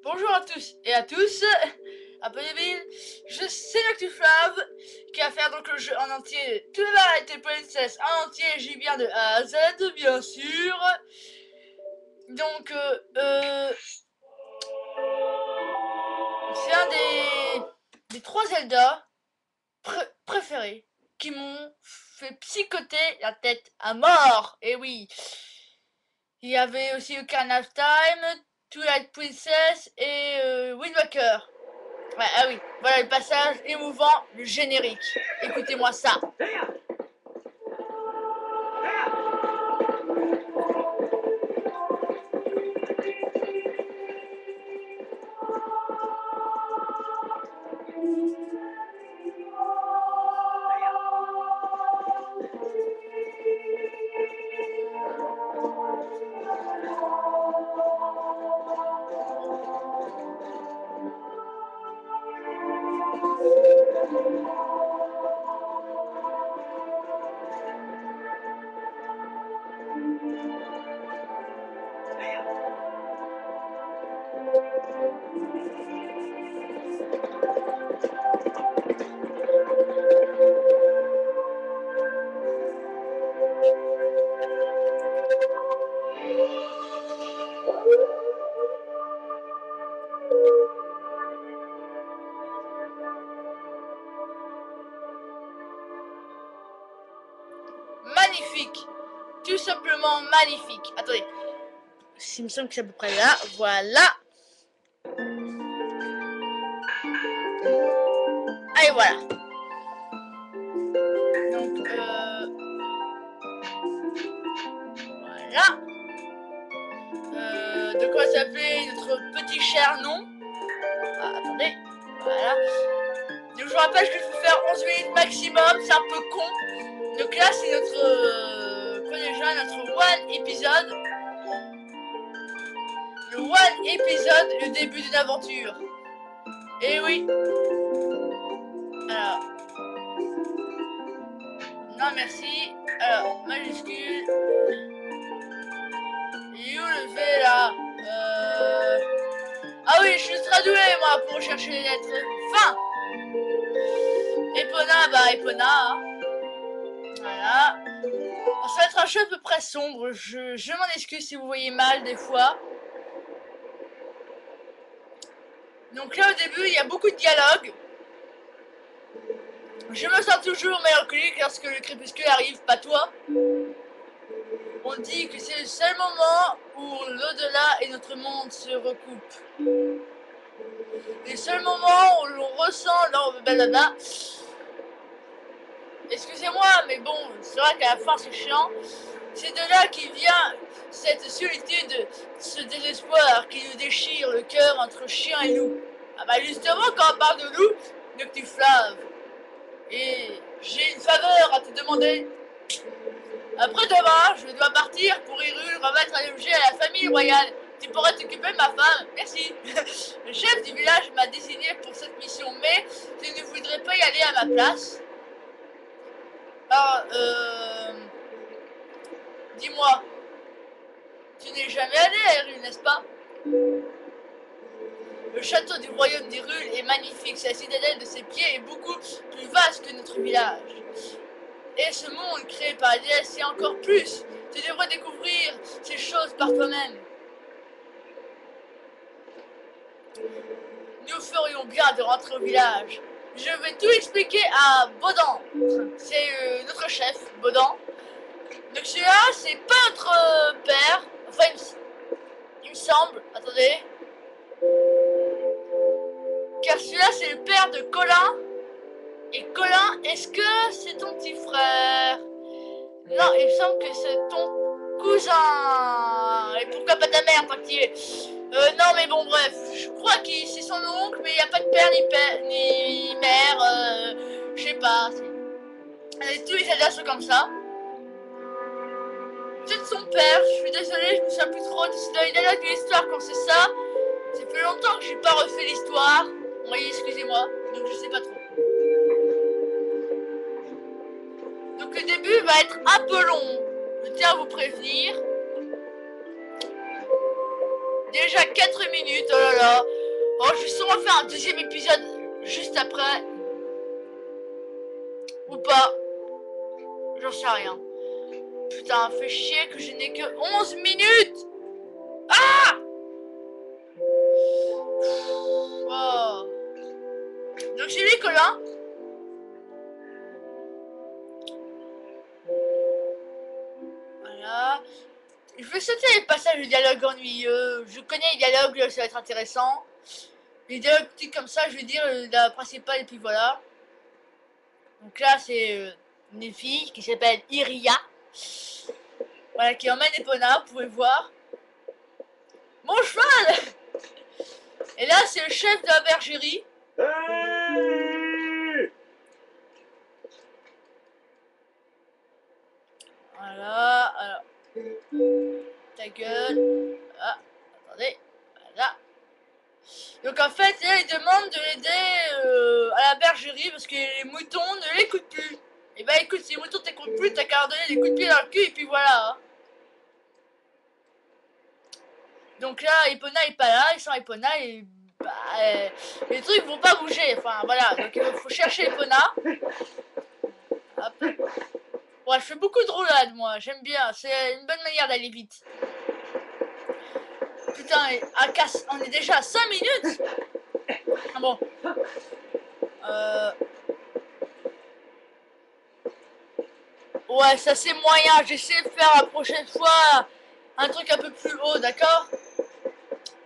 Bonjour à tous et à tous, appelez-vous, je suis Noctiflave qui va faire donc le jeu en entier, Twilight Princess en entier, j'y viens de A à Z bien sûr. Donc c'est un des trois Zelda préférés qui m'ont fait psychoter la tête à mort. Et oui, il y avait aussi Ocarina of Time, Twilight Princess et Wind Waker. Ouais, ah oui, voilà le passage émouvant, le générique. Écoutez-moi ça. Magnifique. Tout simplement magnifique. Attendez. Il me semble que c'est à peu près là. Voilà. Allez, voilà. Donc, voilà. De quoi s'appeler notre petit cher nom. Ah, attendez. Voilà. Donc, je vous rappelle qu'il faut faire 11 minutes maximum. C'est un peu con. Donc là, c'est notre... quoi déjà, notre one épisode. Le one épisode, le début d'une aventure. Et oui. Alors. Non, merci. Alors, majuscule. Et où le V là Ah oui, je suis très doué moi pour chercher les lettres. Fin. Epona, bah Epona. Hein. Voilà. Alors, ça va être un jeu à peu près sombre. Je m'en excuse si vous voyez mal des fois. Donc là au début, il y a beaucoup de dialogues. Je me sens toujours mélancolique lorsque le crépuscule arrive, pas toi. On dit que c'est le seul moment où l'au-delà et notre monde se recoupent. Les seuls moments où l'on ressent blablabla. Excusez-moi, mais bon, c'est vrai qu'à la fin c'est chiant. C'est de là qu'il vient cette solitude, ce désespoir qui nous déchire le cœur entre chien et loup. Ah bah justement, quand on parle de loup, Noctiflave. Et j'ai une faveur à te demander. Après demain, je dois partir pour Hyrule remettre un objet à la famille royale. Tu pourrais t'occuper de ma femme. Merci. Le chef du village m'a désigné pour cette mission, mais tu ne voudrais pas y aller à ma place. Alors, dis-moi, tu n'es jamais allé à Hyrule, n'est-ce pas? Le château du royaume d'Hyrule est magnifique. Sa citadelle de ses pieds est beaucoup plus vaste que notre village. Et ce monde créé par les DLC encore plus. Tu devrais découvrir ces choses par toi-même. Nous ferions bien de rentrer au village. Je vais tout expliquer à Bodan. C'est notre chef, Bodan. Donc celui-là, c'est pas notre père. Enfin, il me semble. Attendez. Car celui-là, c'est le père de Colin. Et Colin, est-ce que c'est ton petit frère? Non, il me semble que c'est ton cousin. Et pourquoi pas ta mère, tant qu'il est? Non, mais bon, bref. Je crois que c'est son oncle, mais il n'y a pas de père ni mère. Je sais pas. Tous les Zelda sont comme ça. Peut-être son père, je suis désolée, je me souviens plus trop. C'est dans les dialogues de l'histoire quand c'est ça. Ça fait longtemps que j'ai pas refait l'histoire. Oui, excusez-moi. Donc je sais pas trop. Donc le début va être un peu long. Je tiens à vous prévenir. déjà 4 minutes, oh là là. Oh, je vais sûrement faire un deuxième épisode juste après. Ou pas. J'en sais rien. Putain, fait chier que je n'ai que 11 minutes. Ah oh. Donc j'ai les Colin. Voilà. Je vais sauter les passages de dialogue ennuyeux. Je connais les dialogues, ça va être intéressant. Les dialogues petits comme ça, je vais dire la principale et puis voilà. Donc là, c'est une fille qui s'appelle Iria. Voilà, qui emmène Epona, vous pouvez voir. Mon cheval. Et là, c'est le chef de la bergerie. Voilà, alors. Ta gueule. Ah, attendez. Voilà. Donc en fait, là, il demande de l'aider à la bergerie parce que les moutons ne l'écoutent plus. Et bah écoute, si les moutons t'écoutent plus, t'as qu'à leur donner des coups de pied dans le cul et puis voilà. Hein. Donc là, Epona est pas là, ils sont Epona et bah, les trucs vont pas bouger. Enfin voilà, donc il faut chercher Epona. Hop. Ouais, je fais beaucoup de roulades moi, j'aime bien, c'est une bonne manière d'aller vite. Putain, on est déjà à 5 minutes. Ah bon. Ouais, ça c'est moyen, j'essaie de faire la prochaine fois un truc un peu plus haut, d'accord?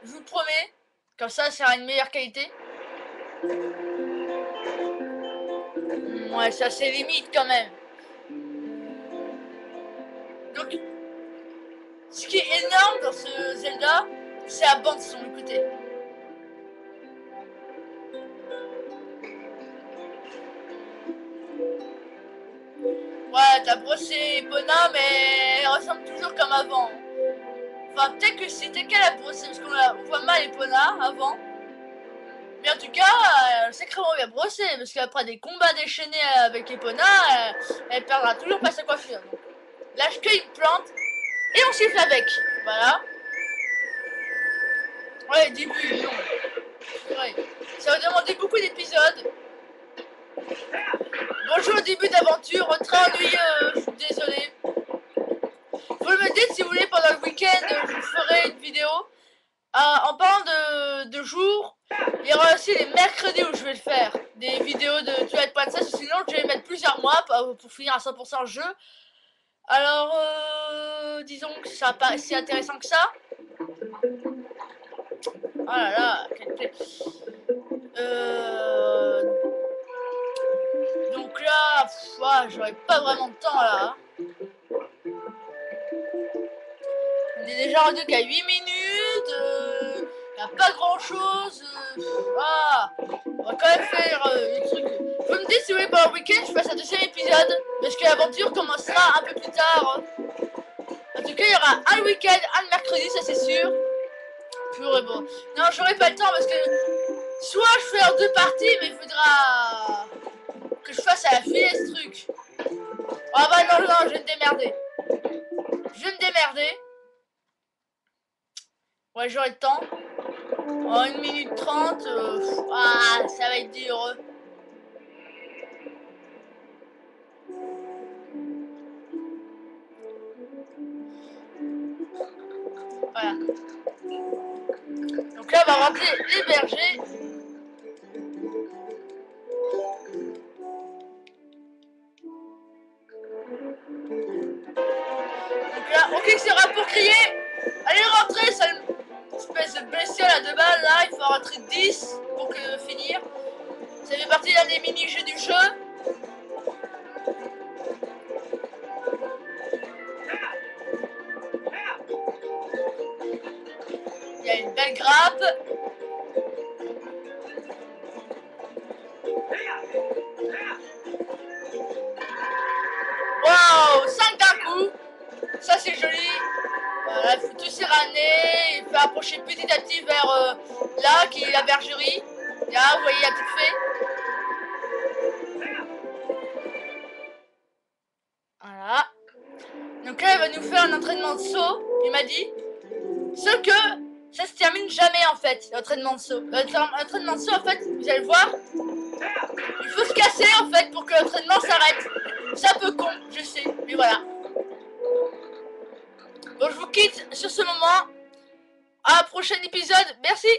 Je vous promets, comme ça sera une meilleure qualité. Ouais, ça c'est limite quand même. Donc, ce qui est énorme dans ce Zelda, c'est la bande son, écoutez. Ouais, t'as brossé Epona, mais elle ressemble toujours comme avant. Enfin, peut-être que c'était qu'elle a brossé, parce qu'on voit mal Epona avant. Mais en tout cas, elle sacrément bien brossé, parce qu'après des combats déchaînés avec Epona, elle perdra toujours pas sa coiffure. Donc, là, je cueille une plante, et on siffle avec. Voilà. Ouais, début, non. Ouais. Ça va demander beaucoup d'épisodes. Bonjour, début d'aventure, très ennuyeux, je suis désolé. Vous me dites si vous voulez pendant le week-end, je vous ferai une vidéo. En parlant de jours, il y aura aussi les mercredis où je vais le faire. Des vidéos de Twilight Princess, sinon je vais mettre plusieurs mois pour finir à 100% le jeu. Alors, disons que ça n'a pas si intéressant que ça. Oh là là, quel plaît. Donc là, j'aurais pas vraiment de temps là. On est déjà rendu qu'à 8 minutes. Y a pas grand chose. On va quand même faire des trucs. Vous me dites si vous voulez pendant le week-end je fasse un deuxième épisode. Parce que l'aventure commencera un peu plus tard. En tout cas, il y aura un week-end, un mercredi, ça c'est sûr. Purée bon. Non, j'aurai pas le temps parce que soit je fais en 2 parties, mais il faudra que je fasse à la filée ce truc. Ah bah non, non, je vais me démerder. Je vais me démerder. Ouais, j'aurai le temps. En 1 minute 30, ça va être dur. Voilà. Donc là, on va remplir les bergers. Donc là, on clique sur un pour crier. Allez, rentrez, sale espèce de bestiole à 2 balles. Là, il faut rentrer 10 pour finir. Ça fait partie d'un des mini-jeux du jeu. Il y a une belle grappe. Waouh, 5 d'un coup. Ça c'est joli. Voilà, il faut tout serraner. Il faut approcher petit à petit vers là qui est la bergerie. Là, vous voyez la petite fée. Voilà. Donc là, il va nous faire un entraînement de saut. Il m'a dit. Ce que ça se en fait, l'entraînement de saut. L'entraînement de saut, en fait, vous allez voir, il faut se casser en fait pour que l'entraînement s'arrête. C'est un peu con, je sais, mais voilà. Bon, je vous quitte sur ce moment. À un prochain épisode. Merci.